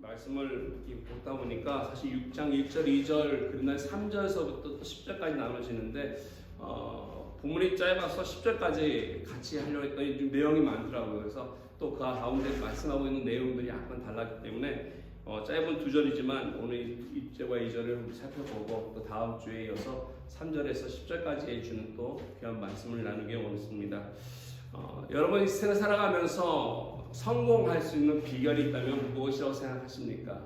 말씀을 보다 보니까 사실 6장 1절, 2절, 그리고 3절에서부터 또 10절까지 나눠지는데 본문이 짧아서 10절까지 같이 하려고 했더니 좀 내용이 많더라고요. 그래서 또 그 가운데 말씀하고 있는 내용들이 약간 달랐기 때문에 짧은 2절이지만 오늘 1절과 2절을 살펴보고 또 다음 주에 이어서 3절에서 10절까지 해주는 또 귀한 말씀을 나누기 원했습니다. 여러분 이 세상을 살아가면서 성공할 수 있는 비결이 있다면 무엇이라고 생각하십니까?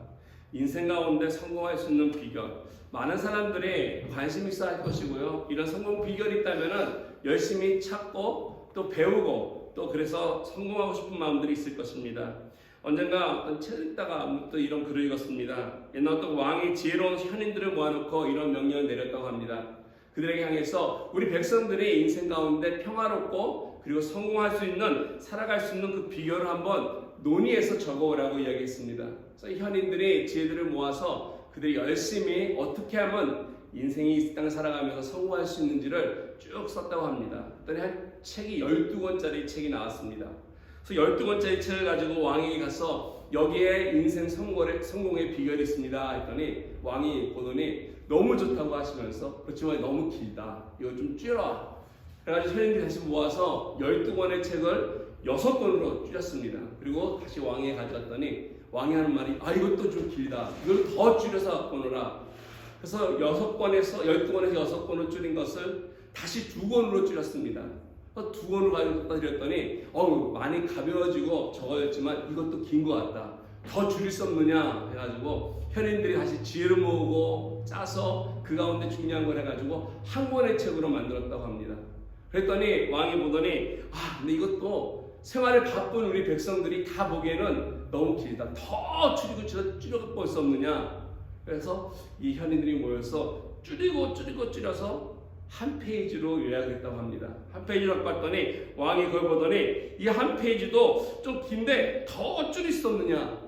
인생 가운데 성공할 수 있는 비결, 많은 사람들이 관심 있어 할 것이고요. 이런 성공 비결이 있다면 열심히 찾고 또 배우고 또 그래서 성공하고 싶은 마음들이 있을 것입니다. 언젠가 어떤 책 읽다가 또 이런 글을 읽었습니다. 옛날 어떤 왕이 지혜로운 현인들을 모아놓고 이런 명령을 내렸다고 합니다. 그들에게 향해서 우리 백성들이 인생 가운데 평화롭고 그리고 성공할 수 있는, 살아갈 수 있는 그 비결을 한번 논의해서 적어오라고 이야기했습니다. 그래서 현인들이 지혜들을 모아서 그들이 열심히 어떻게 하면 인생이 이 땅을 살아가면서 성공할 수 있는지를 쭉 썼다고 합니다. 그랬더니 한 책이 12권짜리 책이 나왔습니다. 그래서 12권짜리 책을 가지고 왕에게 가서 여기에 인생 성공의 비결이 있습니다 했더니 왕이 보더니 너무 좋다고 하시면서 그렇지만 너무 길다, 이거 좀 줄여. 그래가지고 현인들이 다시 모아서 12권의 책을 6권으로 줄였습니다. 그리고 다시 왕에게 가져갔더니 왕이 하는 말이 이것도 좀 길다, 이걸 더 줄여서 갖고 오너라. 그래서 12권에서 6권을 줄인 것을 다시 2권으로 줄였습니다. 2권으로 가지고 드렸더니 많이 가벼워지고 적어졌지만 이것도 긴 것 같다, 더 줄일 수 없느냐 해가지고 현인들이 다시 지혜를 모으고 짜서 그 가운데 중요한 걸 해가지고 한 권의 책으로 만들었다고 합니다. 그랬더니 왕이 보더니 근데 이것도 생활에 바쁜 우리 백성들이 다 보기에는 너무 길다, 더 줄여갖고 볼 수 없느냐. 그래서 이 현인들이 모여서 줄여서 한 페이지로 요약했다고 합니다. 한 페이지로 봤더니 왕이 그걸 보더니 이 한 페이지도 좀 긴데 더 줄일 수 없느냐.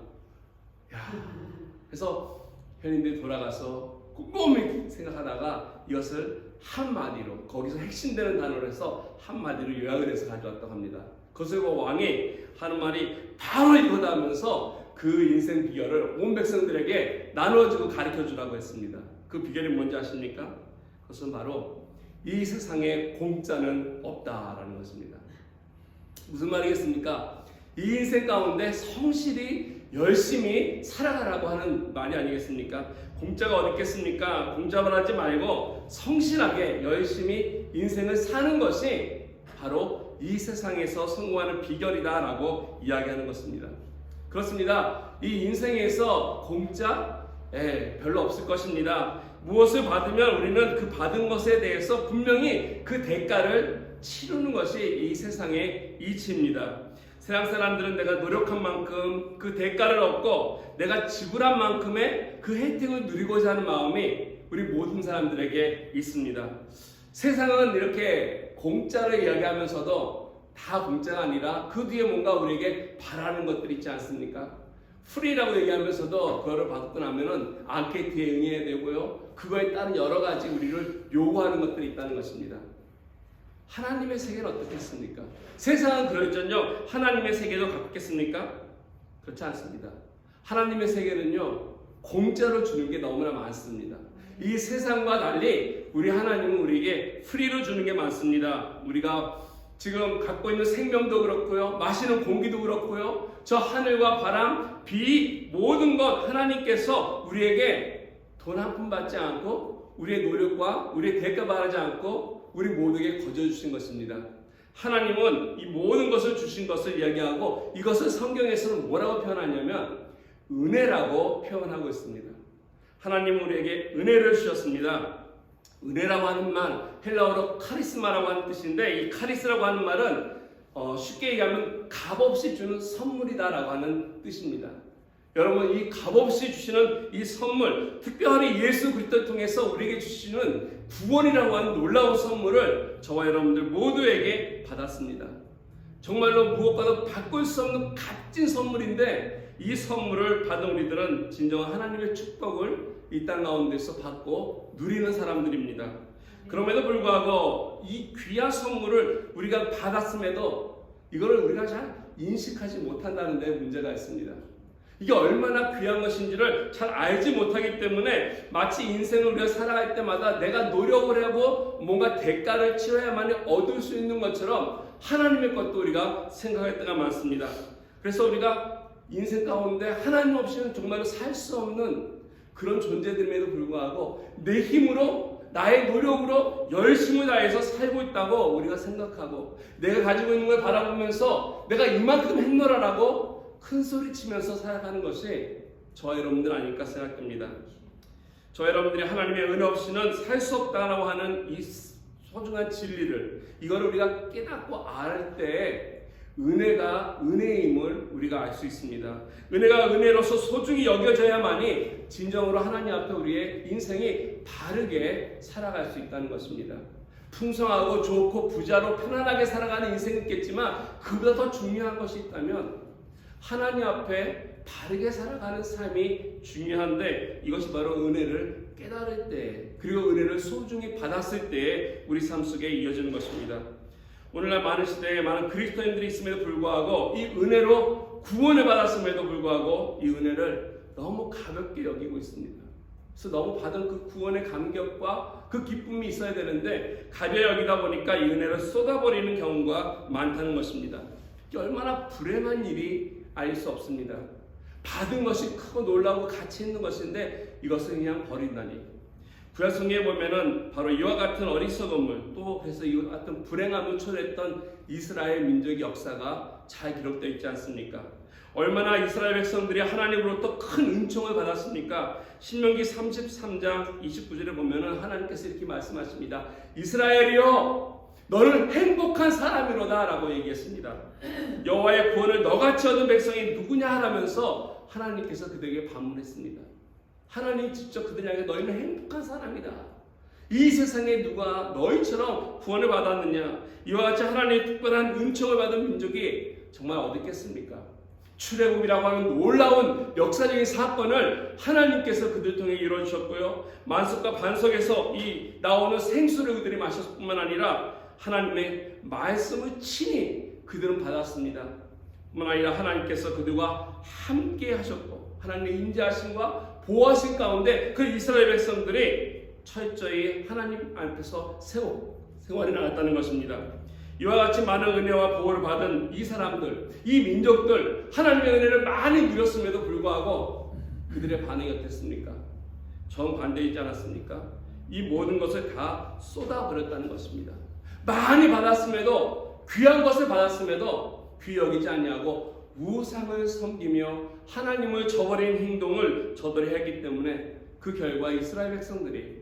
그래서 현인들이 돌아가서 꼼꼼히 생각하다가 이것을 한마디로, 거기서 핵심되는 단어로 해서 한마디로 요약을 해서 가져왔다고 합니다. 그것을 보고 왕이 하는 말이 바로 이거다 하면서 그 인생 비결을 온 백성들에게 나눠주고 가르쳐주라고 했습니다. 그 비결이 뭔지 아십니까? 그것은 바로 이 세상에 공짜는 없다라는 것입니다. 무슨 말이겠습니까? 이 인생 가운데 성실히 열심히 살아가라고 하는 말이 아니겠습니까? 공짜가 어디 있겠습니까? 공짜만 하지 말고 성실하게 열심히 인생을 사는 것이 바로 이 세상에서 성공하는 비결이다라고 이야기하는 것입니다. 그렇습니다. 이 인생에서 공짜? 별로 없을 것입니다. 무엇을 받으면 우리는 그 받은 것에 대해서 분명히 그 대가를 치르는 것이 이 세상의 이치입니다. 세상 사람들은 내가 노력한 만큼 그 대가를 얻고 내가 지불한 만큼의 그 혜택을 누리고자 하는 마음이 우리 모든 사람들에게 있습니다. 세상은 이렇게 공짜를 이야기하면서도 다 공짜가 아니라 그 뒤에 뭔가 우리에게 바라는 것들이 있지 않습니까? 프리라고 얘기하면서도 그거를 받고 나면은 앙케이트에 응해야 되고요. 그거에 따른 여러 가지 우리를 요구하는 것들이 있다는 것입니다. 하나님의 세계는 어떻겠습니까? 세상은 그럴전요, 하나님의 세계도 갖겠습니까? 그렇지 않습니다. 하나님의 세계는요, 공짜로 주는 게 너무나 많습니다. 이 세상과 달리 우리 하나님은 우리에게 프리로 주는 게 많습니다. 우리가 지금 갖고 있는 생명도 그렇고요, 마시는 공기도 그렇고요, 저 하늘과 바람, 비, 모든 것 하나님께서 우리에게 돈 한 푼 받지 않고 우리의 노력과 우리의 대가 바라지 않고 우리 모두에게 거저주신 것입니다. 하나님은 이 모든 것을 주신 것을 이야기하고 이것을 성경에서는 뭐라고 표현하냐면 은혜라고 표현하고 있습니다. 하나님은 우리에게 은혜를 주셨습니다. 은혜라고 하는 말, 헬라어로 카리스마라고 하는 뜻인데 이 카리스라고 하는 말은 쉽게 얘기하면 값없이 주는 선물이다라고 하는 뜻입니다. 여러분, 이 값없이 주시는 이 선물, 특별히 예수 그리스도를 통해서 우리에게 주시는 구원이라고 하는 놀라운 선물을 저와 여러분들 모두에게 받았습니다. 정말로 무엇과도 바꿀 수 없는 값진 선물인데 이 선물을 받은 우리들은 진정한 하나님의 축복을 이 땅 가운데서 받고 누리는 사람들입니다. 그럼에도 불구하고 이 귀한 선물을 우리가 받았음에도 이거를 우리가 잘 인식하지 못한다는 데 문제가 있습니다. 이게 얼마나 귀한 것인지를 잘 알지 못하기 때문에 마치 인생을 우리가 살아갈 때마다 내가 노력을 하고 뭔가 대가를 치러야만이 얻을 수 있는 것처럼 하나님의 것도 우리가 생각할 때가 많습니다. 그래서 우리가 인생 가운데 하나님 없이는 정말 살 수 없는 그런 존재됨에도 불구하고 내 힘으로 나의 노력으로 열심을 다해서 살고 있다고 우리가 생각하고 내가 가지고 있는 걸 바라보면서 내가 이만큼 했노라라고 큰 소리 치면서 살아가는 것이 저와 여러분들 아닐까 생각됩니다. 저와 여러분들이 하나님의 은혜 없이는 살 수 없다라고 하는 이 소중한 진리를 이걸 우리가 깨닫고 알 때 은혜가 은혜의 힘을 우리가 알 수 있습니다. 은혜가 은혜로서 소중히 여겨져야만이 진정으로 하나님 앞에 우리의 인생이 바르게 살아갈 수 있다는 것입니다. 풍성하고 좋고 부자로 편안하게 살아가는 인생이 있겠지만 그보다 더 중요한 것이 있다면 하나님 앞에 바르게 살아가는 삶이 중요한데 이것이 바로 은혜를 깨달을 때 그리고 은혜를 소중히 받았을 때에 우리 삶 속에 이어지는 것입니다. 오늘날 많은 시대에 많은 그리스도인들이 있음에도 불구하고 이 은혜로 구원을 받았음에도 불구하고 이 은혜를 너무 가볍게 여기고 있습니다. 그래서 너무 받은 그 구원의 감격과 그 기쁨이 있어야 되는데 가벼이 여기다 보니까 이 은혜를 쏟아버리는 경우가 많다는 것입니다. 이게 얼마나 불행한 일이 알 수 없습니다. 받은 것이 크고 놀라고 가치 있는 것인데 이것을 그냥 버린다니. 구약성경에 보면은 바로 이와 같은 어리석음을 또 그래서 이와 같은 불행함을 초래했던 이스라엘 민족의 역사가 잘 기록되어 있지 않습니까? 얼마나 이스라엘 백성들이 하나님으로부터 큰 은총을 받았습니까? 신명기 33장 29절에 보면은 하나님께서 이렇게 말씀하십니다. 이스라엘이여 너는 행복한 사람이로다 라고 얘기했습니다. 여호와의 구원을 너같이 얻은 백성이 누구냐 하라면서 하나님께서 그들에게 반문했습니다. 하나님이 직접 그들 향해 너희는 행복한 사람이다. 이 세상에 누가 너희처럼 구원을 받았느냐. 이와 같이 하나님의 특별한 은총을 받은 민족이 정말 어디 있겠습니까? 출애굽이라고 하는 놀라운 역사적인 사건을 하나님께서 그들 통해 이루어주셨고요. 만석과 반석에서 이 나오는 생수를 그들이 마셨을 뿐만 아니라 하나님의 말씀을 친히 그들은 받았습니다. 뿐만 아니라 하나님께서 그들과 함께 하셨고 하나님의 인자하심과 보호하신 가운데 그 이스라엘 백성들이 철저히 하나님 앞에서 생활이 나갔다는 것입니다. 이와 같이 많은 은혜와 보호를 받은 이 사람들, 이 민족들 하나님의 은혜를 많이 누렸음에도 불구하고 그들의 반응이 어땠습니까? 정반대이지 않았습니까? 이 모든 것을 다 쏟아버렸다는 것입니다. 많이 받았음에도 귀한 것을 받았음에도 귀히 여기지 않냐고 우상을 섬기며 하나님을 저버린 행동을 저들이 했기 때문에 그 결과 이스라엘 백성들이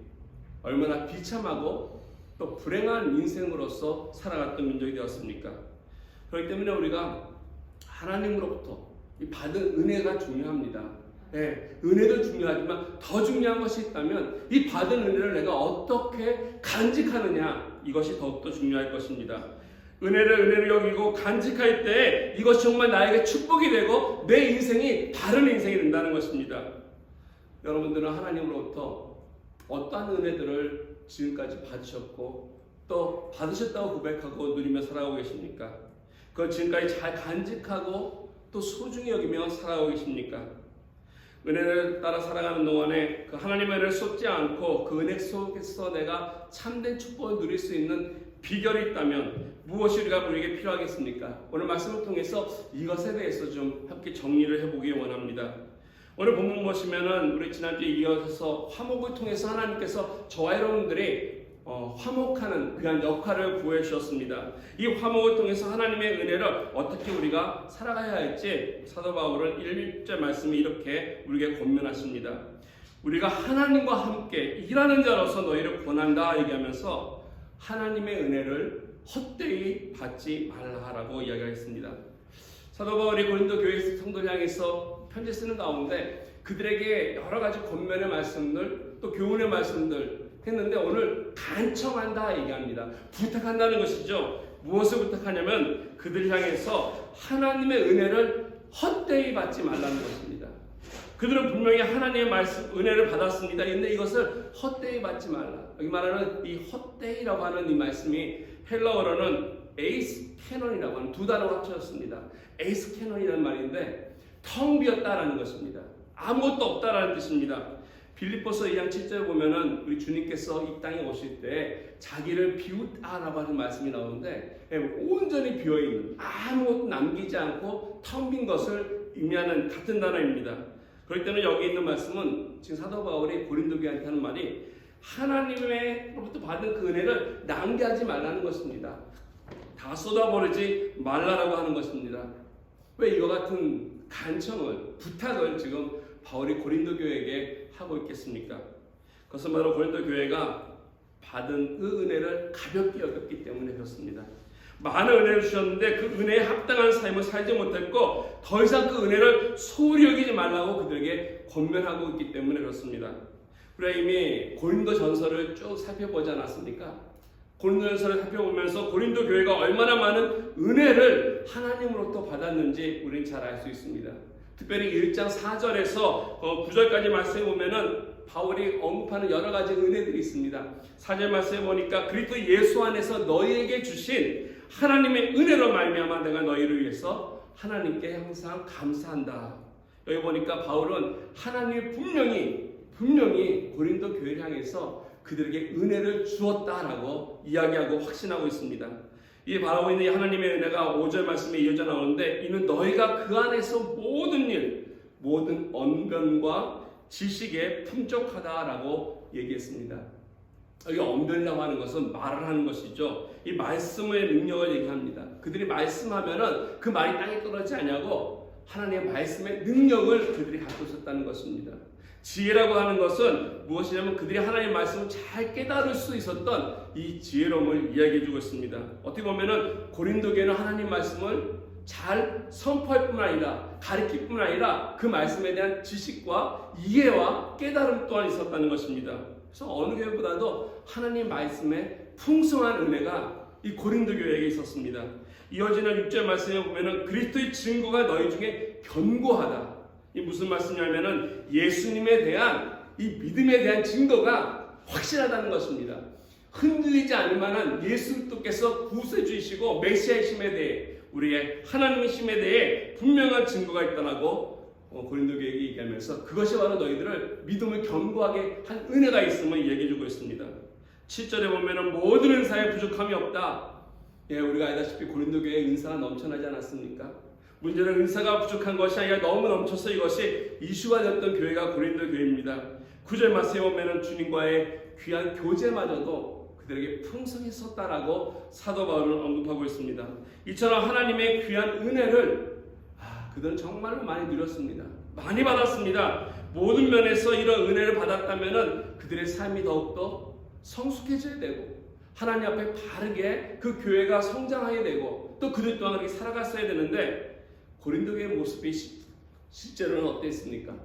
얼마나 비참하고 또 불행한 인생으로서 살아갔던 민족이 되었습니까? 그렇기 때문에 우리가 하나님으로부터 이 받은 은혜가 중요합니다. 네, 은혜도 중요하지만 더 중요한 것이 있다면 이 받은 은혜를 내가 어떻게 간직하느냐 이것이 더욱더 중요할 것입니다. 은혜를 여기고 간직할 때 이것이 정말 나에게 축복이 되고 내 인생이 다른 인생이 된다는 것입니다. 여러분들은 하나님으로부터 어떠한 은혜들을 지금까지 받으셨고 또 받으셨다고 고백하고 누리며 살아가고 계십니까? 그걸 지금까지 잘 간직하고 또 소중히 여기며 살아가고 계십니까? 은혜를 따라 살아가는 동안에 그 하나님의 은혜를 쏟지 않고 그 은혜 속에서 내가 참된 축복을 누릴 수 있는 비결이 있다면 무엇이 우리에게 필요하겠습니까? 오늘 말씀을 통해서 이것에 대해서 좀 함께 정리를 해보기 원합니다. 오늘 본문 보시면은 우리 지난주에 이어서 화목을 통해서 하나님께서 저와 여러분들이 화목하는 그런 역할을 부여해 주셨습니다. 이 화목을 통해서 하나님의 은혜를 어떻게 우리가 살아가야 할지 사도 바울은 1절 말씀이 이렇게 우리에게 권면하십니다. 우리가 하나님과 함께 일하는 자로서 너희를 권한다 얘기하면서 하나님의 은혜를 헛되이 받지 말라라고 이야기했습니다. 사도 바울이 고린도 교회 성도를 향해서 편지 쓰는 가운데 그들에게 여러 가지 권면의 말씀들 또 교훈의 말씀들 했는데 오늘 간청한다 얘기합니다. 부탁한다는 것이죠. 무엇을 부탁하냐면 그들 향해서 하나님의 은혜를 헛되이 받지 말라는 것입니다. 그들은 분명히 하나님의 말씀 은혜를 받았습니다. 근데 이것을 헛되이 받지 말라. 여기 말하는 이 헛되이라고 하는 이 말씀이 헬라어로는 에이스 캐논이라고 하는 두 단어가 합쳐졌습니다. 에이스 캐논이라는 말인데 텅 비었다라는 것입니다. 아무것도 없다라는 뜻입니다. 빌립보서 2장 7절에 보면은 우리 주님께서 이 땅에 오실 때 자기를 비우다라고 하는 말씀이 나오는데 온전히 비어있는, 아무것도 남기지 않고 텅 빈 것을 의미하는 같은 단어입니다. 그럴 때는 여기 있는 말씀은 지금 사도 바울이 고린도 교회한테 하는 말이 하나님으로부터 받은 그 은혜를 낭비하지 말라는 것입니다. 다 쏟아버리지 말라라고 하는 것입니다. 왜 이와 같은 간청을, 부탁을 지금 바울이 고린도 교회에게 하고 있겠습니까? 그것은 바로 고린도 교회가 받은 그 은혜를 가볍게 여겼기 때문에 그렇습니다. 많은 은혜를 주셨는데 그 은혜에 합당한 삶을 살지 못했고 더 이상 그 은혜를 소홀히 여기지 말라고 그들에게 권면하고 있기 때문에 그렇습니다. 우리가 이미 고린도 전서를 쭉 살펴보지 않았습니까? 고린도 전서를 살펴보면서 고린도 교회가 얼마나 많은 은혜를 하나님으로부터 받았는지 우리는 잘 알 수 있습니다. 특별히 1장 4절에서 9절까지 말씀해 보면은 바울이 언급하는 여러 가지 은혜들이 있습니다. 4절 말씀해 보니까 그리스도 예수 안에서 너희에게 주신 하나님의 은혜로 말미암아 내가 너희를 위해서 하나님께 항상 감사한다. 여기 보니까 바울은 하나님이 분명히 고린도 교회를 향해서 그들에게 은혜를 주었다라고 이야기하고 확신하고 있습니다. 이 바라고 있는 하나님의 은혜가 5절 말씀에 이어져 나오는데 이는 너희가 그 안에서 모든 일, 모든 언변과 지식에 풍족하다라고 얘기했습니다. 여기 언변이라고 하는 것은 말을 하는 것이죠. 이 말씀의 능력을 얘기합니다. 그들이 말씀하면은 그 말이 땅에 떨어지지 않냐고 하나님의 말씀의 능력을 그들이 갖고 있었다는 것입니다. 지혜라고 하는 것은 무엇이냐면 그들이 하나님의 말씀을 잘 깨달을 수 있었던 이 지혜로움을 이야기해주고 있습니다. 어떻게 보면은 고린도 교회는 하나님 말씀을 잘 선포할 뿐만 아니라 가르칠 뿐만 아니라 그 말씀에 대한 지식과 이해와 깨달음 또한 있었다는 것입니다. 그래서 어느 교회보다도 하나님 말씀에 풍성한 은혜가 이 고린도 교회에게 있었습니다. 이어지는 6절 말씀에 보면은 그리스도의 증거가 너희 중에 견고하다. 이 무슨 말씀이냐면은 예수님에 대한 이 믿음에 대한 증거가 확실하다는 것입니다. 흔들리지 않을 만한 예수 그리스도께서 구세해 주시고 메시아이심에 대해 우리의 하나님이심에 대해 분명한 증거가 있다라고 고린도 교회에게 얘기하면서 그것이 바로 너희들을 믿음을 견고하게 한 은혜가 있음을 얘기해주고 있습니다. 7절에 보면은 모든 은사에 부족함이 없다. 우리가 알다시피 고린도 교회에 은사가 넘쳐나지 않았습니까? 문제는 은사가 부족한 것이 아니라 너무 넘쳐서 이것이 이슈가 됐던 교회가 고린도 교회입니다. 9절 말씀에 보면은 주님과의 귀한 교제마저도 그들에게 풍성했었다라고 사도 바울은 언급하고 있습니다. 이처럼 하나님의 귀한 은혜를 그들은 정말로 많이 누렸습니다. 많이 받았습니다. 모든 면에서 이런 은혜를 받았다면은 그들의 삶이 더욱더 성숙해져야 되고 하나님 앞에 바르게 그 교회가 성장하게 되고 또 그들 또한 그렇게 살아갔어야 되는데 고린도 교회의 모습이 실제로는 어땠습니까?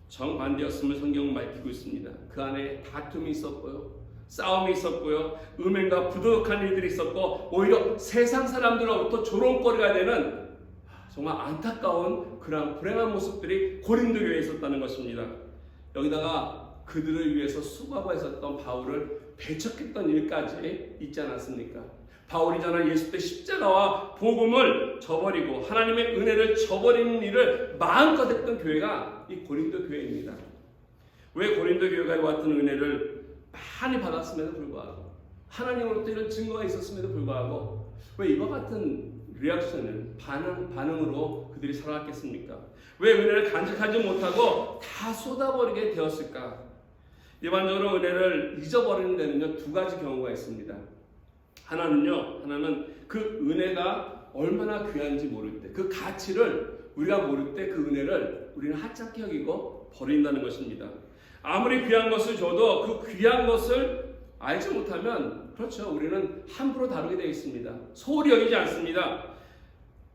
정반대였음을 성경은 밝히고 있습니다. 그 안에 다툼이 있었고요. 싸움이 있었고요. 음행과 부도덕한 일들이 있었고 오히려 세상 사람들로부터 조롱거리가 되는 정말 안타까운 그러한 불행한 모습들이 고린도 교회에 있었다는 것입니다. 여기다가 그들을 위해서 수고하고 있었던 바울을 배척했던 일까지 있지 않았습니까? 바울이 전한 예수 때 십자가와 복음을 저버리고 하나님의 은혜를 저버리는 일을 마음껏 했던 교회가 이 고린도 교회입니다. 왜 고린도 교회가 이와 같은 은혜를 많이 받았음에도 불구하고 하나님으로부터 이런 증거가 있었음에도 불구하고 왜 이와 같은 리액션을 반응으로 그들이 살아왔겠습니까? 왜 은혜를 간직하지 못하고 다 쏟아버리게 되었을까? 일반적으로 은혜를 잊어버리는 데는요 2가지 경우가 있습니다. 하나는 그 은혜가 얼마나 귀한지 모를 때, 그 가치를 우리가 모를 때 그 은혜를 우리는 하찮게 여기고 버린다는 것입니다. 아무리 귀한 것을 줘도 그 귀한 것을 알지 못하면 그렇죠. 우리는 함부로 다루게 되어 있습니다. 소홀히 여기지 않습니다.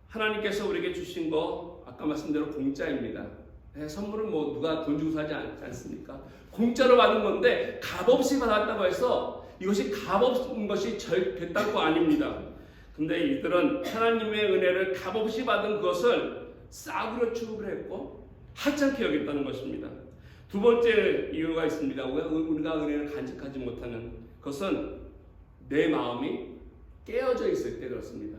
하나님께서 우리에게 주신 거 아까 말씀대로 공짜입니다. 선물은 뭐 누가 돈 주고 사지 않습니까? 공짜로 받은 건데 값없이 받았다고 해서 이것이 값없는 것이 됐다고 아닙니다. 근데 이들은 하나님의 은혜를 값없이 받은 그것을 싸구려 취급을 했고 하찮게 여겼다는 것입니다. 2번째 이유가 있습니다. 우리가 은혜를 간직하지 못하는 것은 내 마음이 깨어져 있을 때 그렇습니다.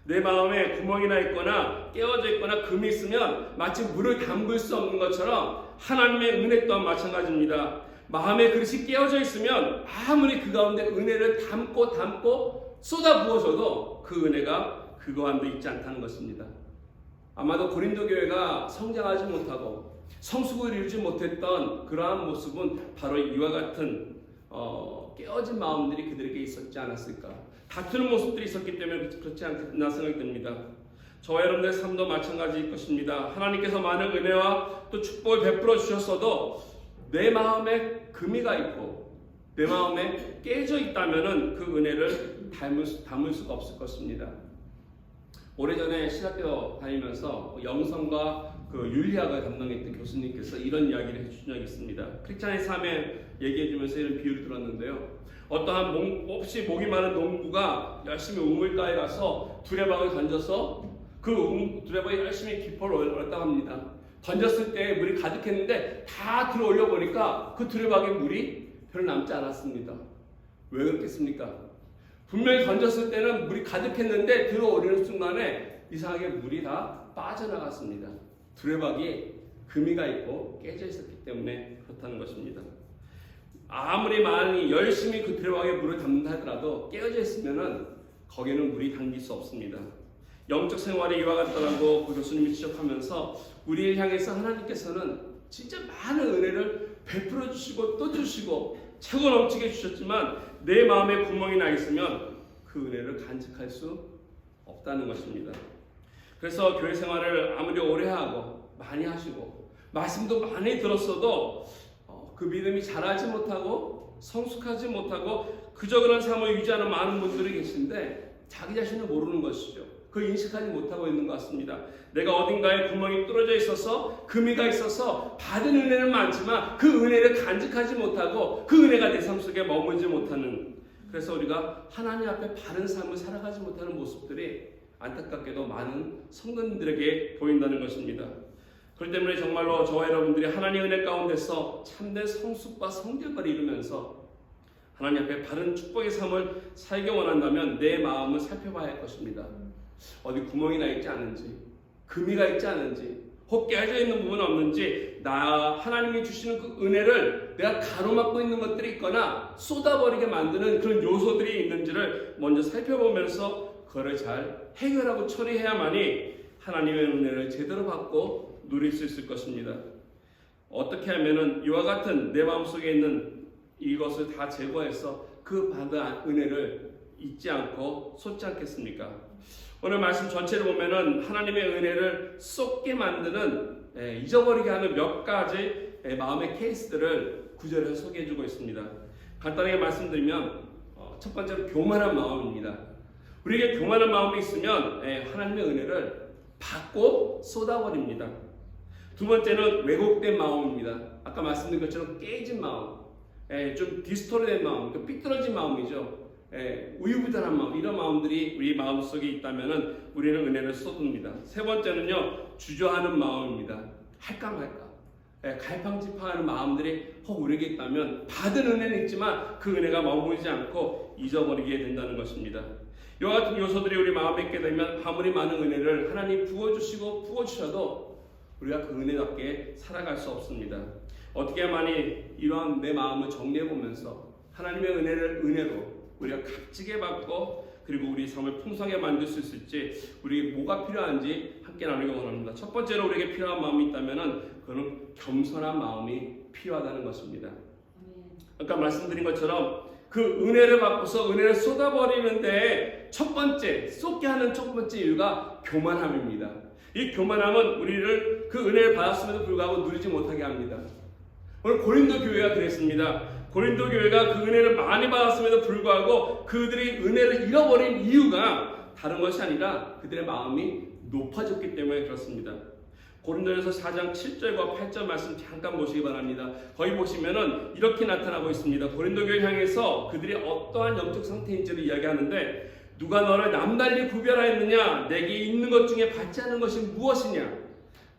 내 마음에 구멍이 나 있거나 깨어져 있거나 금이 있으면 마치 물을 담글 수 없는 것처럼 하나님의 은혜 또한 마찬가지입니다. 마음의 그릇이 깨어져 있으면 아무리 그 가운데 은혜를 담고 쏟아 부어줘도 그 은혜가 그 가운데 있지 않다는 것입니다. 아마도 고린도 교회가 성장하지 못하고 성숙을 이루지 못했던 그러한 모습은 바로 이와 같은 깨어진 마음들이 그들에게 있었지 않았을까. 다투는 모습들이 있었기 때문에 그렇지 않겠나 생각이 듭니다. 저와 여러분들의 삶도 마찬가지일 것입니다. 하나님께서 많은 은혜와 또 축복을 베풀어 주셨어도 내 마음에 금이가 있고 내 마음에 깨져 있다면 그 은혜를 담을 수가 없을 것입니다. 오래전에 신학교 다니면서 영성과 윤리학을 담당했던 교수님께서 이런 이야기를 해주신 적이 있습니다. 크리스찬의 삶에 얘기해주면서 이런 비유를 들었는데요. 어떠한 몹시 목이 많은 농부가 열심히 우물가에 가서 두레박을 던져서 그 두레박이 열심히 깊이를 올렸다고 합니다. 던졌을 때 물이 가득했는데 다 들어 올려 보니까 그 두레박에 물이 별로 남지 않았습니다. 왜 그렇겠습니까? 분명히 던졌을 때는 물이 가득했는데 들어 올리는 순간에 이상하게 물이 다 빠져나갔습니다. 두레박이 금이가 있고 깨져 있었기 때문에 그렇다는 것입니다. 아무리 많이 열심히 그 두레박에 물을 담는다 하더라도 깨어져 있으면은 거기에는 물이 담길 수 없습니다. 영적 생활이 이와 같다라고 그 교수님이 지적하면서 우리를 향해서 하나님께서는 진짜 많은 은혜를 베풀어 주시고 또 주시고 차고 넘치게 주셨지만 내 마음에 구멍이 나 있으면 그 은혜를 간직할 수 없다는 것입니다. 그래서 교회 생활을 아무리 오래 하고 많이 하시고 말씀도 많이 들었어도 그 믿음이 자라지 못하고 성숙하지 못하고 그저 그런 삶을 유지하는 많은 분들이 계신데 자기 자신을 모르는 것이죠. 그 인식하지 못하고 있는 것 같습니다. 내가 어딘가에 구멍이 뚫어져 있어서 금이가 있어서 받은 은혜는 많지만 그 은혜를 간직하지 못하고 그 은혜가 내 삶 속에 머물지 못하는, 그래서 우리가 하나님 앞에 바른 삶을 살아가지 못하는 모습들이 안타깝게도 많은 성도님들에게 보인다는 것입니다. 그렇기 때문에 정말로 저와 여러분들이 하나님의 은혜 가운데서 참된 성숙과 성결을 이루면서 하나님 앞에 바른 축복의 삶을 살기 원한다면 내 마음을 살펴봐야 할 것입니다. 어디 구멍이 나 있지 않은지, 금이가 있지 않은지, 혹 깨져 있는 부분은 없는지, 하나님이 주시는 그 은혜를 내가 가로막고 있는 것들이 있거나 쏟아버리게 만드는 그런 요소들이 있는지를 먼저 살펴보면서 그거를 잘 해결하고 처리해야만이 하나님의 은혜를 제대로 받고 누릴 수 있을 것입니다. 어떻게 하면은 이와 같은 내 마음속에 있는 이것을 다 제거해서 그 받은 은혜를 잊지 않고 쏟지 않겠습니까? 오늘 말씀 전체를 보면은 하나님의 은혜를 쏟게 만드는, 잊어버리게 하는 몇 가지 마음의 케이스들을 구절에서 소개해주고 있습니다. 간단하게 말씀드리면 첫 번째로 교만한 마음입니다. 우리에게 교만한 마음이 있으면 하나님의 은혜를 받고 쏟아버립니다. 두 번째는 왜곡된 마음입니다. 아까 말씀드린 것처럼 깨진 마음, 좀 디스토르된 마음, 삐뚤어진 마음이죠. 우유부단한 마음, 이런 마음들이 우리 마음속에 있다면 우리는 은혜를 쏟습니다. 세 번째는요, 주저하는 마음입니다. 할까 말까, 갈팡질팡하는 마음들이 혹 우리에게 있다면 받은 은혜는 있지만 그 은혜가 머물지 않고 잊어버리게 된다는 것입니다. 이와 같은 요소들이 우리 마음에 있게 되면 아무리 많은 은혜를 하나님 부어주시고 부어주셔도 우리가 그 은혜답게 살아갈 수 없습니다. 어떻게 하만이 이러한 내 마음을 정리해보면서 하나님의 은혜로 우리가 값지게 받고 그리고 우리 삶을 풍성하게 만들 수 있을지, 우리 뭐가 필요한지 함께 나누기 원합니다. 첫 번째로 우리에게 필요한 마음이 있다면 그는 겸손한 마음이 필요하다는 것입니다. 아까 말씀드린 것처럼 그 은혜를 받고서 은혜를 쏟아버리는데 쏟게 하는 첫 번째 이유가 교만함입니다. 이 교만함은 우리를 그 은혜를 받았음에도 불구하고 누리지 못하게 합니다. 오늘 고린도 교회가 그랬습니다. 고린도 교회가 그 은혜를 많이 받았음에도 불구하고 그들이 은혜를 잃어버린 이유가 다른 것이 아니라 그들의 마음이 높아졌기 때문에 그렇습니다. 고린도전서 4장 7절과 8절 말씀 잠깐 보시기 바랍니다. 거기 보시면은 이렇게 나타나고 있습니다. 고린도 교회 향해서 그들이 어떠한 영적 상태인지를 이야기하는데, 누가 너를 남달리 구별하였느냐? 내게 있는 것 중에 받지 않은 것이 무엇이냐?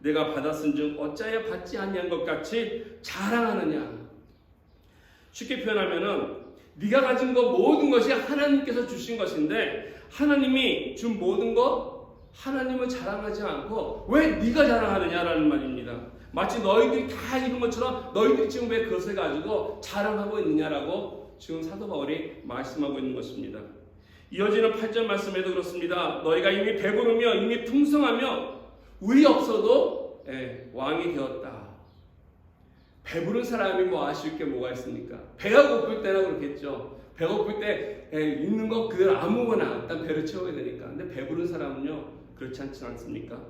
내가 받았은즉 어찌하여 받지 아니한 것 같이 자랑하느냐? 쉽게 표현하면은 네가 가진 것 모든 것이 하나님께서 주신 것인데 하나님이 준 모든 것 하나님은 자랑하지 않고 왜 네가 자랑하느냐라는 말입니다. 마치 너희들이 다 이룬 것처럼 너희들이 지금 왜 그것을 가지고 자랑하고 있느냐라고 지금 사도 바울이 말씀하고 있는 것입니다. 이어지는 8절 말씀에도 그렇습니다. 너희가 이미 배부르며 이미 풍성하며 의리 없어도 왕이 되었다. 배부른 사람이 뭐 아쉬울 게 뭐가 있습니까? 배가 고플 때나 그렇겠죠. 배가 고플 때 있는 거 그대로 아무거나 일단 배를 채워야 되니까. 근데 배부른 사람은요 그렇지 않지 않습니까?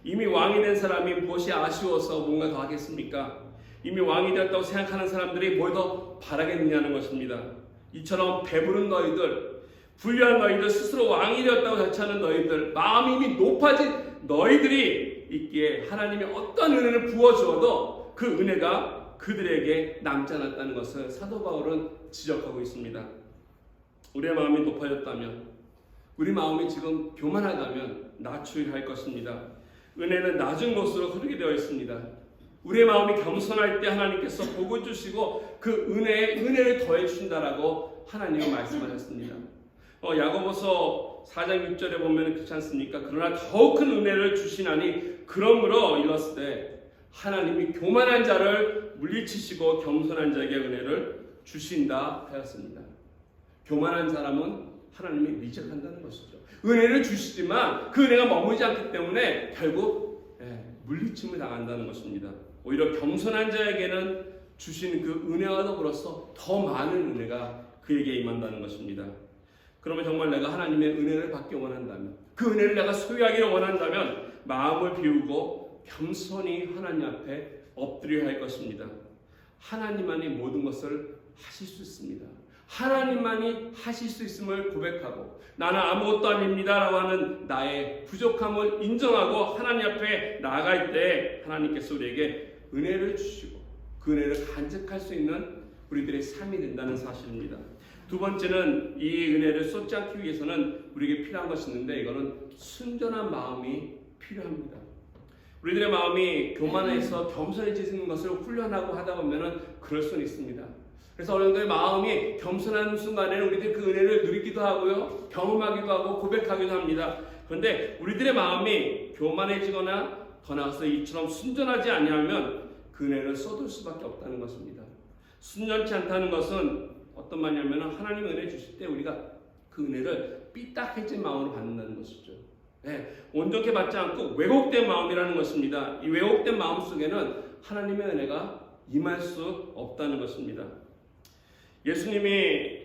이미 왕이 된 사람이 무엇이 아쉬워서 뭔가 더 하겠습니까? 이미 왕이 되었다고 생각하는 사람들이 뭘 더 바라겠느냐는 것입니다. 이처럼 배부른 너희들, 불리한 너희들, 스스로 왕이 되었다고 자처하는 너희들, 마음이 이미 높아진 너희들이 있기에 하나님이 어떤 은혜를 부어주어도 그 은혜가 그들에게 남지 않았다는 것을 사도 바울은 지적하고 있습니다. 우리의 마음이 높아졌다면, 우리 마음이 지금 교만하다면 낮추어야 할 것입니다. 은혜는 낮은 곳으로 흐르게 되어 있습니다. 우리의 마음이 겸손할 때 하나님께서 복을 주시고 그 은혜를 더해 주신다라고 하나님은 말씀하셨습니다. 야고보서 4장 6절에 보면 그렇지 않습니까? 그러나 더욱 큰 은혜를 주시나니 그러므로 일렀을 때 하나님이 교만한 자를 물리치시고 겸손한 자에게 은혜를 주신다 하였습니다. 교만한 사람은 하나님이 리젝한다는 것이죠. 은혜를 주시지만 그 은혜가 머물지 않기 때문에 결국 물리침을 당한다는 것입니다. 오히려 겸손한 자에게는 주신 그 은혜와 더불어서 더 많은 은혜가 그에게 임한다는 것입니다. 그러면 정말 내가 하나님의 은혜를 받기 원한다면, 그 은혜를 내가 소유하기를 원한다면 마음을 비우고 겸손히 하나님 앞에 엎드려야 할 것입니다. 하나님만이 모든 것을 하실 수 있습니다. 하나님만이 하실 수 있음을 고백하고 나는 아무것도 아닙니다 라고 하는 나의 부족함을 인정하고 하나님 앞에 나아갈 때 하나님께서 우리에게 은혜를 주시고 그 은혜를 간직할 수 있는 우리들의 삶이 된다는 사실입니다. 두 번째는 이 은혜를 쏟지 않기 위해서는 우리에게 필요한 것이 있는데 이거는 순전한 마음이 필요합니다. 우리들의 마음이 교만해서 겸손해지는 것을 훈련하고 하다 보면 그럴 수는 있습니다. 그래서 어느 정도의 마음이 겸손한 순간에는 우리들이 그 은혜를 누리기도 하고요, 경험하기도 하고 고백하기도 합니다. 그런데 우리들의 마음이 교만해지거나 더 나아가서 이처럼 순전하지 아니하면 그 은혜를 쏟을 수밖에 없다는 것입니다. 순전치 않다는 것은 어떤 말이냐면 하나님 은혜 주실 때 우리가 그 은혜를 삐딱해진 마음으로 받는다는 것이죠. 온전히 받지 않고 왜곡된 마음이라는 것입니다. 이 왜곡된 마음 속에는 하나님의 은혜가 임할 수 없다는 것입니다. 예수님이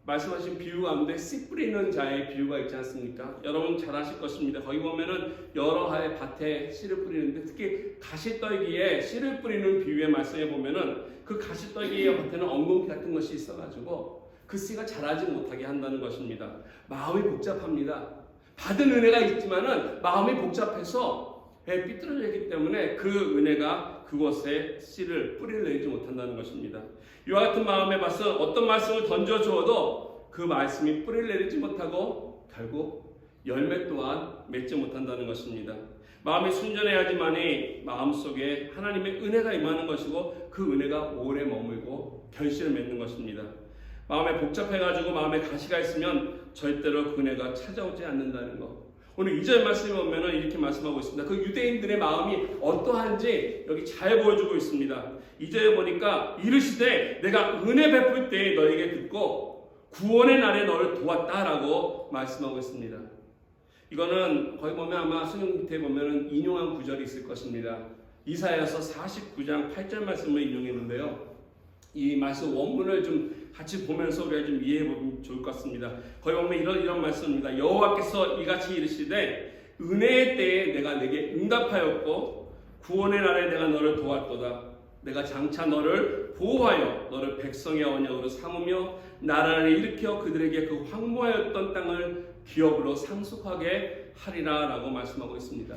말씀하신 비유 가운데 씨 뿌리는 자의 비유가 있지 않습니까? 여러분 잘 아실 것입니다. 거기 보면은 여러 하의 밭에 씨를 뿌리는데 특히 가시떨기에 씨를 뿌리는 비유의 말씀에 보면은 그 가시떨기의 밭에는 엉겅퀴 같은 것이 있어가지고 그 씨가 자라지 못하게 한다는 것입니다. 마음이 복잡합니다. 받은 은혜가 있지만은 마음이 복잡해서 삐뚤어져 있기 때문에 그 은혜가 그곳에 씨를 뿌리를 내지 못한다는 것입니다. 이와 같은 마음에 봐서 어떤 말씀을 던져주어도 그 말씀이 뿌리를 내리지 못하고 결국 열매 또한 맺지 못한다는 것입니다. 마음이 순전해야지만이 마음속에 하나님의 은혜가 임하는 것이고 그 은혜가 오래 머물고 결실을 맺는 것입니다. 마음에 복잡해가지고 마음에 가시가 있으면 절대로 그 은혜가 찾아오지 않는다는 것. 오늘 2절 말씀에 보면 이렇게 말씀하고 있습니다. 그 유대인들의 마음이 어떠한지 여기 잘 보여주고 있습니다. 2절에 보니까 이르시되 내가 은혜 베풀 때에 너에게 듣고 구원의 날에 너를 도왔다라고 말씀하고 있습니다. 이거는 거기 보면 아마 성경 밑에 보면 인용한 구절이 있을 것입니다. 이사야서 49장 8절 말씀을 인용했는데요. 이 말씀 원문을 좀 같이 보면서 우리가 좀 이해해보면 좋을 것 같습니다. 거기 보면 이런 말씀입니다. 여호와께서 이같이 이르시되 은혜의 때에 내가 내게 응답하였고 구원의 날에 내가 너를 도왔도다. 내가 장차 너를 보호하여 너를 백성의 언약으로 삼으며 나라를 일으켜 그들에게 그 황무하였던 땅을 기업으로 상속하게 하리라 라고 말씀하고 있습니다.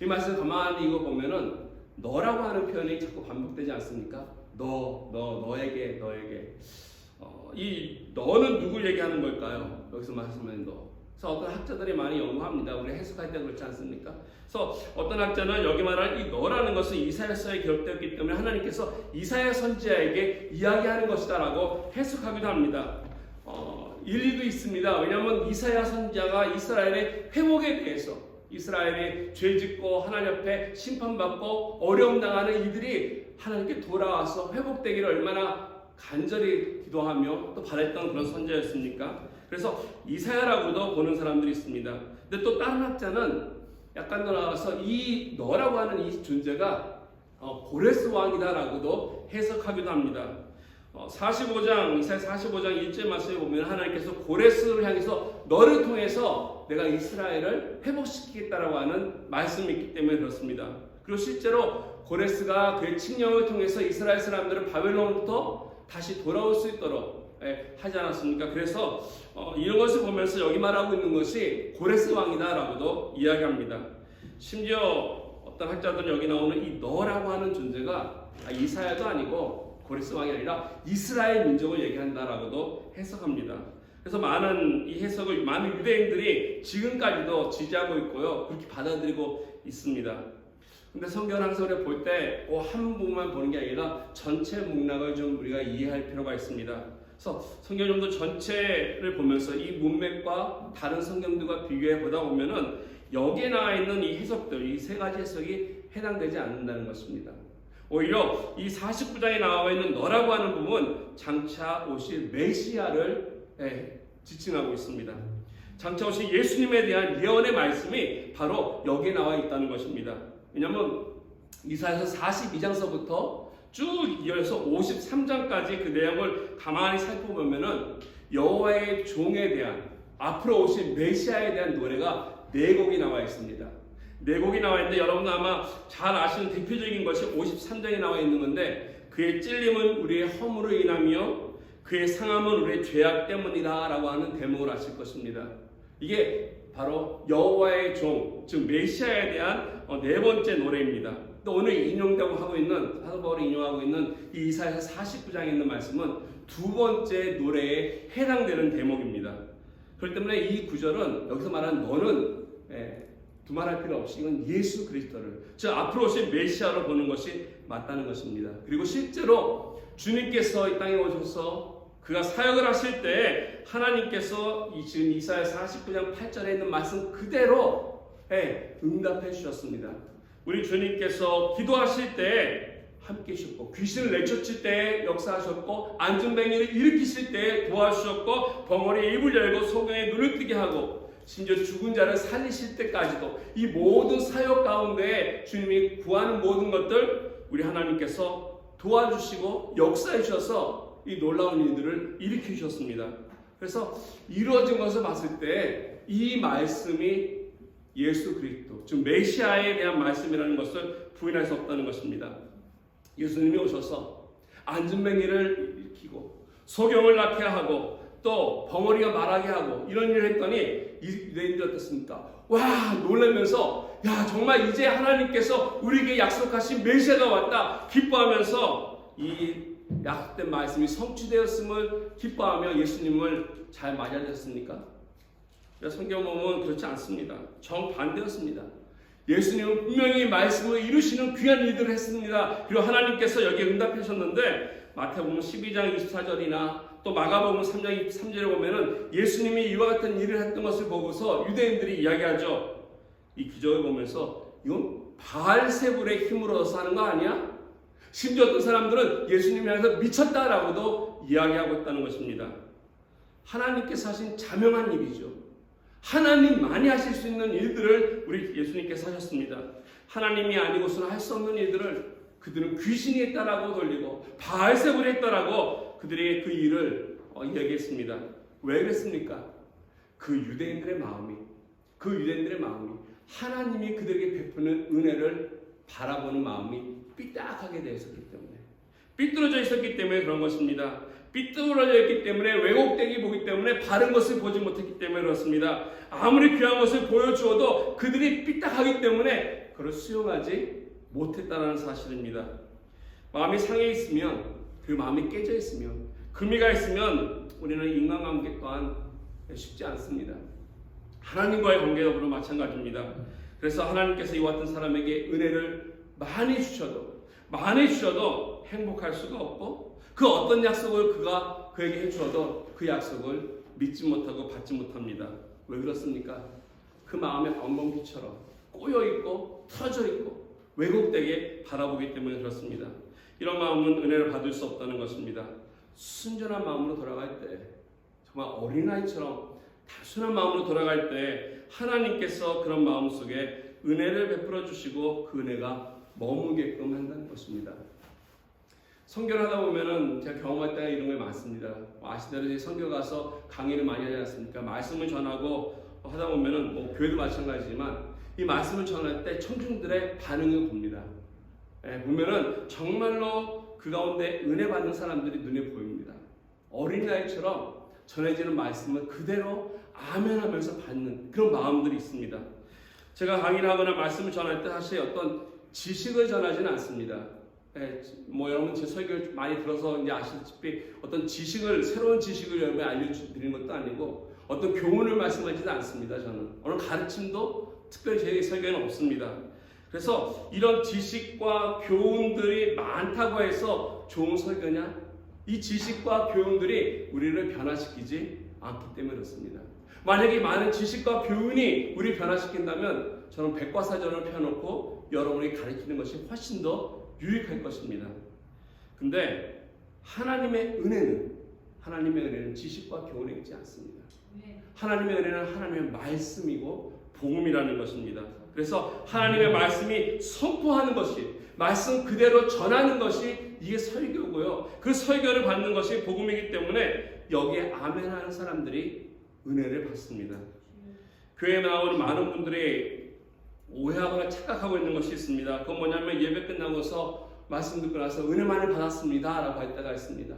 이 말씀 가만히 이거 보면은 너라고 하는 표현이 자꾸 반복되지 않습니까? 너에게. 이 너는 누굴 얘기하는 걸까요? 여기서 말씀하는 너. 그래서 어떤 학자들이 많이 연구합니다. 우리 해석할 때 그렇지 않습니까? 그래서 어떤 학자는 여기 말하는 이 너라는 것은 이사야서에 기록되었기 때문에 하나님께서 이사야 선지자에게 이야기하는 것이다라고 해석하기도 합니다. 일리도 있습니다. 왜냐하면 이사야 선지자가 이스라엘의 회복에 대해서, 이스라엘이 죄짓고 하나님 앞에 심판받고 어려움 당하는 이들이 하나님께 돌아와서 회복되기를 얼마나 간절히 기도하며 또 바랬던 그런 선지자였습니까? 그래서 이사야라고도 보는 사람들이 있습니다. 근데 또 다른 학자는 약간 더 나아가서 이 너라고 하는 이 존재가 고레스 왕이다라고도 해석하기도 합니다. 45장, 이사야 45장 1절 말씀에 보면 하나님께서 고레스를 향해서 너를 통해서 내가 이스라엘을 회복시키겠다라고 하는 말씀이 있기 때문에 그렇습니다. 그리고 실제로 고레스가 그의 칙령을 통해서 이스라엘 사람들을 바벨론부터 다시 돌아올 수 있도록 하지 않았습니까? 그래서 이런 것을 보면서 여기 말하고 있는 것이 고레스 왕이다라고도 이야기합니다. 심지어 어떤 학자들은 여기 나오는 이 너라고 하는 존재가 이사야도 아니고 고레스 왕이 아니라 이스라엘 민족을 얘기한다라고도 해석합니다. 그래서 많은 이 해석을 많은 유대인들이 지금까지도 지지하고 있고요, 그렇게 받아들이고 있습니다. 근데 성경 항상 우리가 볼 때 한 부분만 보는 게 아니라 전체 맥락을 좀 우리가 이해할 필요가 있습니다. 그래서 성경 좀 더 전체를 보면서 이 문맥과 다른 성경들과 비교해 보다 보면은 여기에 나와 있는 이 해석들, 이 세 가지 해석이 해당되지 않는다는 것입니다. 오히려 이 49장에 나와 있는 너라고 하는 부분, 장차 오실 메시아를 지칭하고 있습니다. 장차 오실 예수님에 대한 예언의 말씀이 바로 여기에 나와 있다는 것입니다. 왜냐하면 이사야서 42장서부터 쭉 이어서 53장까지 그 내용을 가만히 살펴보면은 여호와의 종에 대한, 앞으로 오실 메시아에 대한 노래가 4곡이 나와 있습니다. 4곡이 나와 있는데 여러분도 아마 잘 아시는 대표적인 것이 53장에 나와 있는 건데, 그의 찔림은 우리의 허물로 인하며 그의 상함은 우리의 죄악 때문이다 라고 하는 대목을 아실 것입니다. 이게 바로 여호와의 종, 즉 메시아에 대한 4번째 노래입니다. 또 오늘 인용되고 하고 있는, 사도 바울이 인용하고 있는 이 이사야서 49장에 있는 말씀은 2번째 노래에 해당되는 대목입니다. 그렇기 때문에 이 구절은 여기서 말하는 너는 두말할 필요 없이 이건 예수 그리스도를, 즉 앞으로 오실 메시아로 보는 것이 맞다는 것입니다. 그리고 실제로 주님께서 이 땅에 오셔서 그가 사역을 하실 때 하나님께서 지금 이사야 49장 8절에 있는 말씀 그대로 응답해 주셨습니다. 우리 주님께서 기도하실 때 함께 하셨고, 귀신을 내쫓을 때 역사하셨고, 안전뱅이를 일으키실 때 도와주셨고, 벙어리의 입을 열고 소경의 눈을 뜨게 하고, 심지어 죽은 자를 살리실 때까지도 이 모든 사역 가운데 주님이 구하는 모든 것들 우리 하나님께서 도와주시고 역사해 주셔서 이 놀라운 일들을 일으켜 주셨습니다. 그래서 이루어진 것을 봤을 때 이 말씀이 예수 그리스도, 즉 메시아에 대한 말씀이라는 것을 부인할 수 없다는 것입니다. 예수님이 오셔서 안전뱅이를 일으키고 소경을 낫게 하고 또 벙어리가 말하게 하고 이런 일을 했더니 유대인들이 어떻습니까? 와, 놀라면서 야, 정말 이제 하나님께서 우리에게 약속하신 메시아가 왔다 기뻐하면서 이 약속된 말씀이 성취되었음을 기뻐하며 예수님을 잘 맞이하셨습니까? 성경 보면 그렇지 않습니다. 정반대였습니다. 예수님은 분명히 말씀을 이루시는 귀한 일들을 했습니다. 그리고 하나님께서 여기에 응답해 주셨는데, 마태복음 12장 24절이나 또 마가복음 3장 23절에 보면은 예수님이 이와 같은 일을 했던 것을 보고서 유대인들이 이야기하죠. 이 기적을 보면서 이건 바알세불의 힘으로 얻어서 하는 거 아니야? 심지어 어떤 사람들은 예수님이 향해서 미쳤다라고도 이야기하고 있다는 것입니다. 하나님께서 하신 자명한 일이죠. 하나님만이 하실 수 있는 일들을 우리 예수님께서 하셨습니다. 하나님이 아니고서는 할 수 없는 일들을 그들은 귀신이 했다라고 돌리고 바알세불이 했다라고 그들이 그 일을 이야기했습니다. 왜 그랬습니까? 그 유대인들의 마음이 하나님이 그들에게 베푸는 은혜를 바라보는 마음이 삐딱하게 되어 있었기 때문에, 삐뚤어져 있었기 때문에 그런 것입니다. 삐뚤어져 있기 때문에, 왜곡되게 보기 때문에, 바른 것을 보지 못했기 때문에 그렇습니다. 아무리 귀한 것을 보여주어도 그들이 삐딱하기 때문에 그걸 수용하지 못했다는 사실입니다. 마음이 상해 있으면, 그 마음이 깨져 있으면, 금이가 있으면 우리는 인간관계 또한 쉽지 않습니다. 하나님과의 관계도 마찬가지입니다. 그래서 하나님께서 이와 같은 사람에게 은혜를 많이 주셔도 행복할 수가 없고, 그 어떤 약속을 그가 그에게 해주어도 그 약속을 믿지 못하고 받지 못합니다. 왜 그렇습니까? 그 마음에 엉겅퀴처럼 꼬여있고 틀어져있고 왜곡되게 바라보기 때문에 그렇습니다. 이런 마음은 은혜를 받을 수 없다는 것입니다. 순전한 마음으로 돌아갈 때, 정말 어린아이처럼 단순한 마음으로 돌아갈 때 하나님께서 그런 마음 속에 은혜를 베풀어 주시고 그 은혜가 머무게끔 한다는 것입니다. 선교를 하다 보면은 제가 경험할 때가 이런 게 많습니다. 아시다시피 제가 선교 가서 강의를 많이 하지 않습니까? 말씀을 전하고 하다 보면은 뭐 교회도 마찬가지지만 이 말씀을 전할 때 청중들의 반응을 봅니다. 보면은 정말로 그 가운데 은혜 받는 사람들이 눈에 보입니다. 어린아이처럼 전해지는 말씀을 그대로 아멘하면서 받는 그런 마음들이 있습니다. 제가 강의를 하거나 말씀을 전할 때 사실 어떤 지식을 전하지는 않습니다. 뭐 여러분 제 설교를 많이 들어서 이제 아시다시피 어떤 지식을 새로운 지식을 여러분에 알려드리는 것도 아니고 어떤 교훈을 말씀하지도 않습니다. 저는 오늘 가르침도 특별히 제 설교에는 없습니다. 그래서 이런 지식과 교훈들이 많다고 해서 좋은 설교냐? 이 지식과 교훈들이 우리를 변화시키지 않기 때문에 그렇습니다. 만약에 많은 지식과 교훈이 우리를 변화시킨다면 저는 백과사전을 펴놓고 여러분이 가르치는 것이 훨씬 더 유익할 것입니다. 근데 하나님의 은혜는 지식과 교훈에 있지 않습니다. 하나님의 은혜는 하나님의 말씀이고 복음이라는 것입니다. 그래서 하나님의 말씀이 선포하는 것이, 말씀 그대로 전하는 것이 이게 설교고요. 그 설교를 받는 것이 복음이기 때문에 여기에 아멘하는 사람들이 은혜를 받습니다. 교회에 나오는 많은 분들이 오해하거나 착각하고 있는 것이 있습니다. 그건 뭐냐면 예배 끝나고서 말씀 듣고 나서 은혜만을 받았습니다 라고 할 때가 있습니다.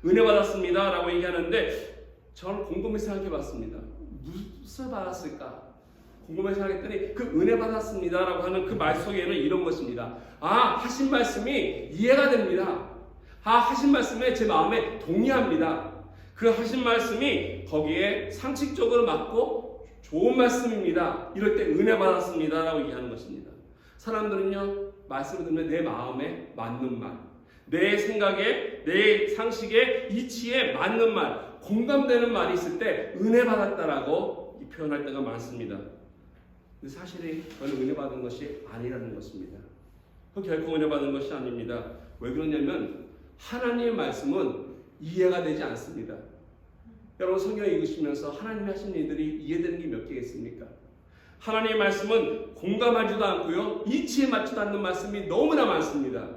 은혜 받았습니다 라고 얘기하는데 저는 곰곰이 생각해 봤습니다. 무엇을 받았을까? 궁금해 생각했더니 그 은혜 받았습니다 라고 하는 그 말 속에는 이런 것입니다. 하신 말씀이 이해가 됩니다. 하신 말씀에 제 마음에 동의합니다. 그 하신 말씀이 거기에 상식적으로 맞고 좋은 말씀입니다. 이럴 때 은혜 받았습니다 라고 얘기하는 것입니다. 사람들은요, 말씀을 듣는 내 마음에 맞는 말, 내 생각에, 내 상식에, 이치에 맞는 말, 공감되는 말이 있을 때 은혜 받았다라고 표현할 때가 많습니다. 근데 사실이 그건 은혜 받은 것이 아니라는 것입니다. 그 결코 은혜 받은 것이 아닙니다. 왜 그러냐면 하나님의 말씀은 이해가 되지 않습니다. 여러분 성경 읽으시면서 하나님이 하신 일들이 이해되는 게 몇 개겠습니까? 하나님의 말씀은 공감하지도 않고요, 이치에 맞지도 않는 말씀이 너무나 많습니다.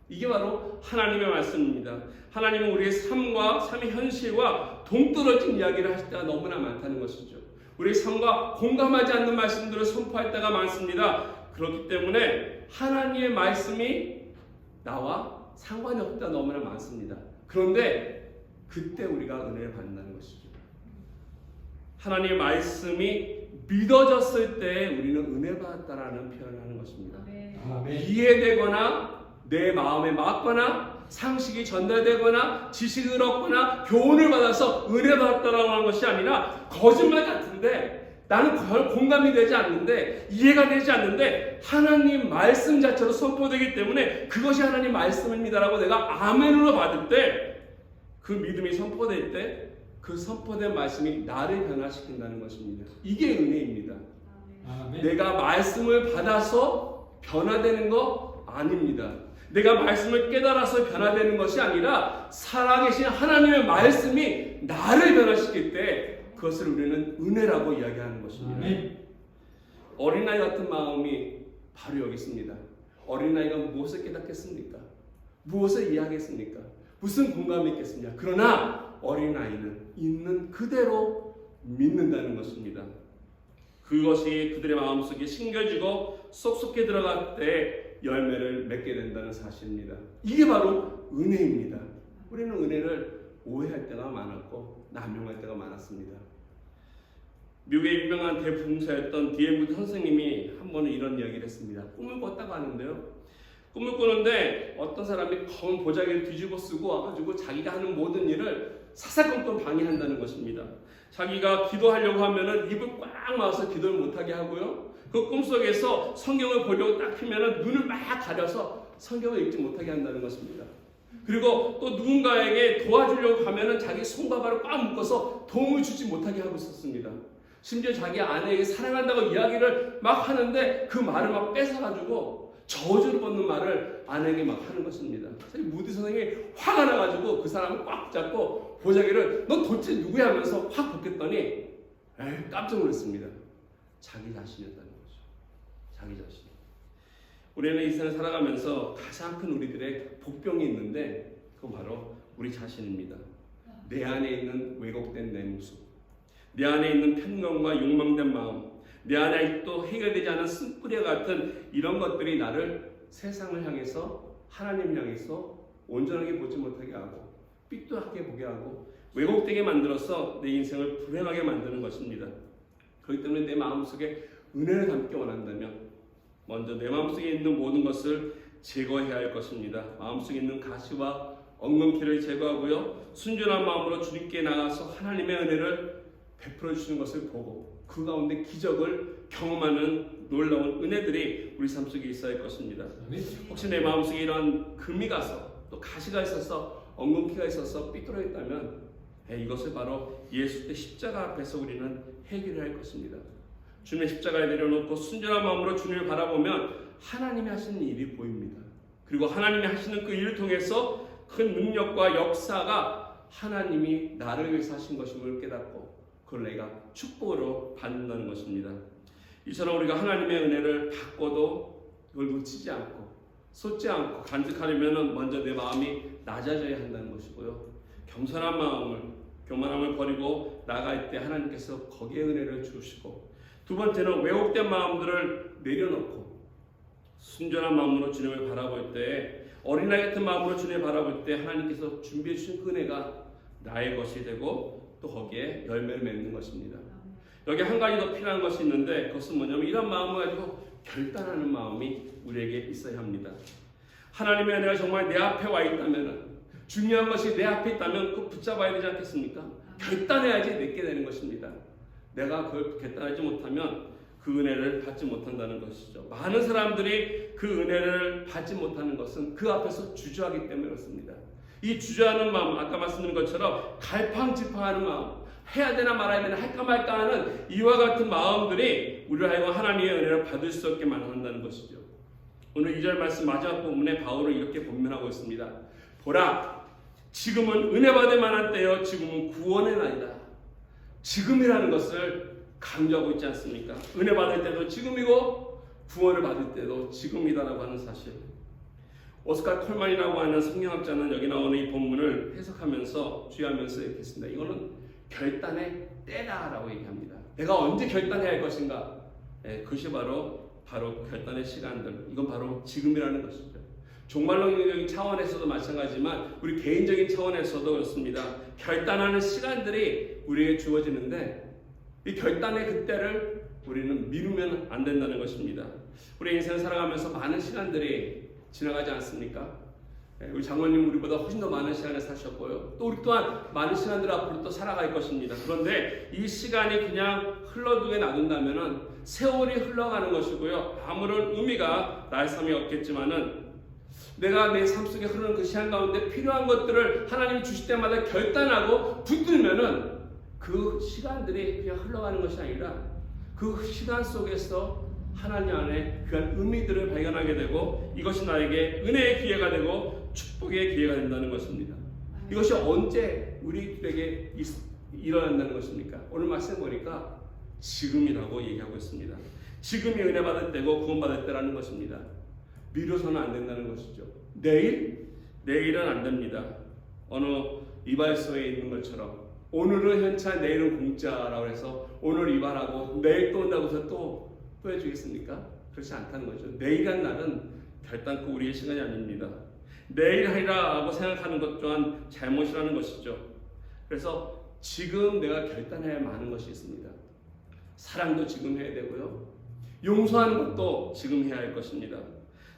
이게 바로 하나님의 말씀입니다. 하나님은 우리의 삶의 현실과 동떨어진 이야기를 하실 때가 너무나 많다는 것이죠. 우리의 삶과 공감하지 않는 말씀들을 선포할 때가 많습니다. 그렇기 때문에 하나님의 말씀이 나와 상관이 없을 때가 너무나 많습니다. 그런데 그때 우리가 은혜를 받는다는 것이죠. 하나님의 말씀이 믿어졌을 때 우리는 은혜 받았다라는 표현을 하는 것입니다. 아멘. 이해되거나 내 마음에 맞거나 상식이 전달되거나 지식을 얻거나 교훈을 받아서 은혜 받았다라고 하는 것이 아니라 거짓말 같은데 나는 공감이 되지 않는데 이해가 되지 않는데 하나님 말씀 자체로 선포되기 때문에 그것이 하나님 말씀입니다라고 내가 아멘으로 받을 때 그 믿음이 선포될 때 그 선포된 말씀이 나를 변화시킨다는 것입니다. 이게 은혜입니다. 아멘. 내가 말씀을 받아서 변화되는 거 아닙니다. 내가 말씀을 깨달아서 변화되는 것이 아니라 살아계신 하나님의 말씀이 나를 변화시킬 때 그것을 우리는 은혜라고 이야기하는 것입니다. 아멘. 어린아이 같은 마음이 바로 여기 있습니다. 어린아이가 무엇을 깨닫겠습니까? 무엇을 이해하겠습니까? 무슨 공감이 있겠습니까? 그러나 어린아이는 있는 그대로 믿는다는 것입니다. 그것이 그들의 마음속에 심겨지고 쏙쏙해 들어갈 때 열매를 맺게 된다는 사실입니다. 이게 바로 은혜입니다. 우리는 은혜를 오해할 때가 많았고 남용할 때가 많았습니다. 미국의 유명한 대부흥사였던 D.L. 선생님이 한 번은 이런 이야기를 했습니다. 꿈을 꿨다고 하는데요. 꿈을 꾸는데 어떤 사람이 검은 보자기를 뒤집어 쓰고 와가지고 자기가 하는 모든 일을 사사건건 방해한다는 것입니다. 자기가 기도하려고 하면은 입을 꽉 막아서 기도를 못하게 하고요. 그 꿈속에서 성경을 보려고 딱 피면은 눈을 막 가려서 성경을 읽지 못하게 한다는 것입니다. 그리고 또 누군가에게 도와주려고 하면은 자기 손과 발을 꽉 묶어서 도움을 주지 못하게 하고 있었습니다. 심지어 자기 아내에게 사랑한다고 이야기를 막 하는데 그 말을 막 뺏어가지고 저주를 받는 말을 아내에게 막 하는 것입니다. 무디 선생님이 화가 나가지고 그 사람을 꽉 잡고 보자기를 너 도대체 누구야 하면서 확 벗겼더니 깜짝 놀랐습니다. 자기 자신이었다는 거죠. 자기 자신. 우리는 이 세상을 살아가면서 가장 큰 우리들의 복병이 있는데 그건 바로 우리 자신입니다. 내 안에 있는 왜곡된 내 모습, 내 안에 있는 편견과 욕망된 마음, 내 안에 또 해결되지 않은 쓴뿌리 같은 이런 것들이 나를 세상을 향해서 하나님을 향해서 온전하게 보지 못하게 하고 삐뚤하게 보게 하고 왜곡되게 만들어서 내 인생을 불행하게 만드는 것입니다. 그렇기 때문에 내 마음속에 은혜를 담기 원한다면 먼저 내 마음속에 있는 모든 것을 제거해야 할 것입니다. 마음속에 있는 가시와 엉겅퀴를 제거하고요. 순전한 마음으로 주님께 나가서 하나님의 은혜를 베풀어 주시는 것을 보고 그 가운데 기적을 경험하는 놀라운 은혜들이 우리 삶 속에 있어야 할 것입니다. 혹시 내 마음속에 이런 금이 가서 또 가시가 있어서 엉겅퀴가 있어서 삐뚤어 있다면 이것을 바로 예수 때 십자가 앞에서 우리는 해결해야 할 것입니다. 주님의 십자가에 내려놓고 순전한 마음으로 주님을 바라보면 하나님이 하시는 일이 보입니다. 그리고 하나님이 하시는 그 일을 통해서 큰 능력과 역사가 하나님이 나를 위해서 하신 것임을 깨닫고 그걸 내가 축복으로 받는다는 것입니다. 이처럼 우리가 하나님의 은혜를 받고도 그걸 놓치지 않고 쏟지 않고 간직하려면 먼저 내 마음이 낮아져야 한다는 것이고요. 겸손한 마음을 교만함을 버리고 나아갈 때 하나님께서 거기에 은혜를 주시고 두 번째는 왜곡된 마음들을 내려놓고 순전한 마음으로 주님을 바라볼 때 어린아이 같은 마음으로 주님을 바라볼 때 하나님께서 준비해 주신 은혜가 나의 것이 되고 또 거기에 열매를 맺는 것입니다. 여기 한 가지 더 필요한 것이 있는데 그것은 뭐냐면 이런 마음을 가지고 결단하는 마음이 우리에게 있어야 합니다. 하나님의 은혜가 정말 내 앞에 와 있다면 중요한 것이 내 앞에 있다면 그거 붙잡아야 되지 않겠습니까? 결단해야지 내게 되는 것입니다. 내가 그걸 결단하지 못하면 그 은혜를 받지 못한다는 것이죠. 많은 사람들이 그 은혜를 받지 못하는 것은 그 앞에서 주저하기 때문에 그렇습니다. 이 주저하는 마음, 아까 말씀드린 것처럼 갈팡질팡하는 마음, 해야 되나 말아야 되나 할까 말까 하는 이와 같은 마음들이 우리를 하여금 하나님의 은혜를 받을 수 없게 만든다는 것이죠. 오늘 2절 말씀 마지막 부분에 바울은 이렇게 권면하고 있습니다. 보라, 지금은 은혜 받을 만한 때요, 지금은 구원의 날이다. 지금이라는 것을 강조하고 있지 않습니까? 은혜 받을 때도 지금이고 구원을 받을 때도 지금이다라고 하는 사실. 오스카 콜만이라고 하는 성경학자는 여기 나오는 이 본문을 해석하면서 주의하면서 이렇게 했습니다. 이거는 결단의 때다라고 얘기합니다. 내가 언제 결단해야 할 것인가? 그것이 바로 결단의 시간들. 이건 바로 지금이라는 것이죠. 종말론적인 차원에서도 마찬가지지만 우리 개인적인 차원에서도 그렇습니다. 결단하는 시간들이 우리에게 주어지는데 이 결단의 그때를 우리는 미루면 안 된다는 것입니다. 우리 인생을 살아가면서 많은 시간들이 지나가지 않습니까? 우리 장로님 우리보다 훨씬 더 많은 시간을 사셨고요. 또 우리 또한 많은 시간들 앞으로 또 살아갈 것입니다. 그런데 이 시간이 그냥 흘러두게 놔둔다면 세월이 흘러가는 것이고요. 아무런 의미가 나의 삶에 없겠지만은 내가 내 삶 속에 흐르는 그 시간 가운데 필요한 것들을 하나님이 주실 때마다 결단하고 붙들면은 그 시간들이 그냥 흘러가는 것이 아니라 그 시간 속에서 하나님 안에 귀한 의미들을 발견하게 되고 이것이 나에게 은혜의 기회가 되고 축복의 기회가 된다는 것입니다. 이것이 언제 우리들에게 일어난다는 것입니까? 오늘 말씀 보니까 지금이라고 얘기하고 있습니다. 지금이 은혜 받을 때고 구원 받을 때라는 것입니다. 미뤄서는 안 된다는 것이죠. 내일은 안 됩니다. 어느 이발소에 있는 것처럼 오늘은 현차 내일은 공짜라고 해서 오늘 이발하고 내일 또 온다고 해서 또 해주겠습니까? 그렇지 않다는 거죠. 내일이란 날은 결단코 우리의 시간이 아닙니다. 내일 하리라고 생각하는 것 또한 잘못이라는 것이죠. 그래서 지금 내가 결단해야 하는 것이 있습니다. 사랑도 지금 해야 되고요. 용서하는 것도 지금 해야 할 것입니다.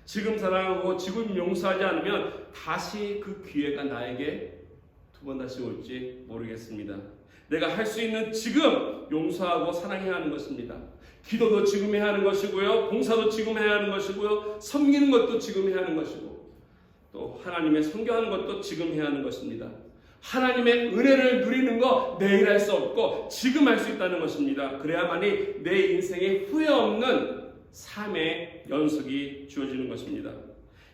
지금 사랑하고 지금 용서하지 않으면 다시 그 기회가 나에게 두 번 다시 올지 모르겠습니다. 내가 할 수 있는 지금 용서하고 사랑해야 하는 것입니다. 기도도 지금 해야 하는 것이고요. 봉사도 지금 해야 하는 것이고요. 섬기는 것도 지금 해야 하는 것이고 또 하나님의 성경하는 것도 지금 해야 하는 것입니다. 하나님의 은혜를 누리는 거 내일 할 수 없고 지금 할 수 있다는 것입니다. 그래야만이 내 인생에 후회 없는 삶의 연속이 주어지는 것입니다.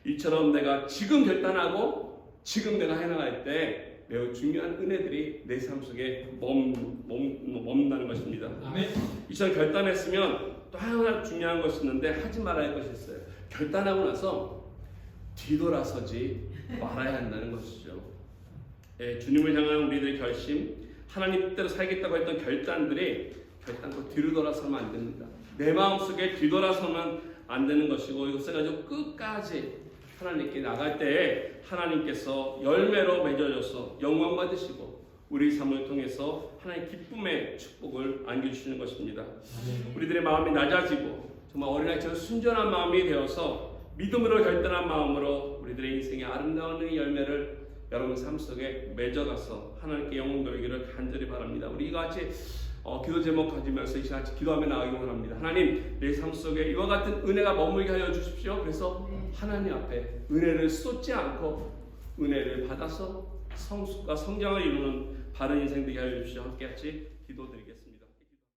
이처럼 내가 지금 결단하고 지금 내가 해나갈 때 매우 중요한 은혜들이 내 삶 속에 머문다는 것입니다. 아멘. 이처럼 결단했으면 또 하나 중요한 것이 있는데 하지 말아야 할 것이 있어요. 결단하고 나서 뒤돌아서지 말아야 한다는 것이죠. 예, 주님을 향한 우리들의 결심, 하나님 뜻대로 살겠다고 했던 결단들이 결단코 뒤로 돌아서면 안 됩니다. 내 마음속에 뒤돌아서면 안 되는 것이고, 이것을 가지고 끝까지 하나님께 나갈 때에 하나님께서 열매로 맺어져서 영광 받으시고 우리 삶을 통해서 하나님의 기쁨의 축복을 안겨주시는 것입니다. 우리들의 마음이 낮아지고 정말 어린아이처럼 순전한 마음이 되어서 믿음으로 결단한 마음으로 우리들의 인생의 아름다운 열매를 여러분 삶 속에 맺어가서 하나님께 영광 돌리기를 간절히 바랍니다. 우리 이와 같이 기도 제목 가지면서 이 시간 기도하며 나가기 원합니다. 하나님, 내 삶 속에 이와 같은 은혜가 머물게 하여 주십시오. 그래서 하나님 앞에 은혜를 쏟지 않고 은혜를 받아서 성숙과 성장을 이루는 바른 인생 되게 하여 주십시오. 함께 같이 기도드리겠습니다.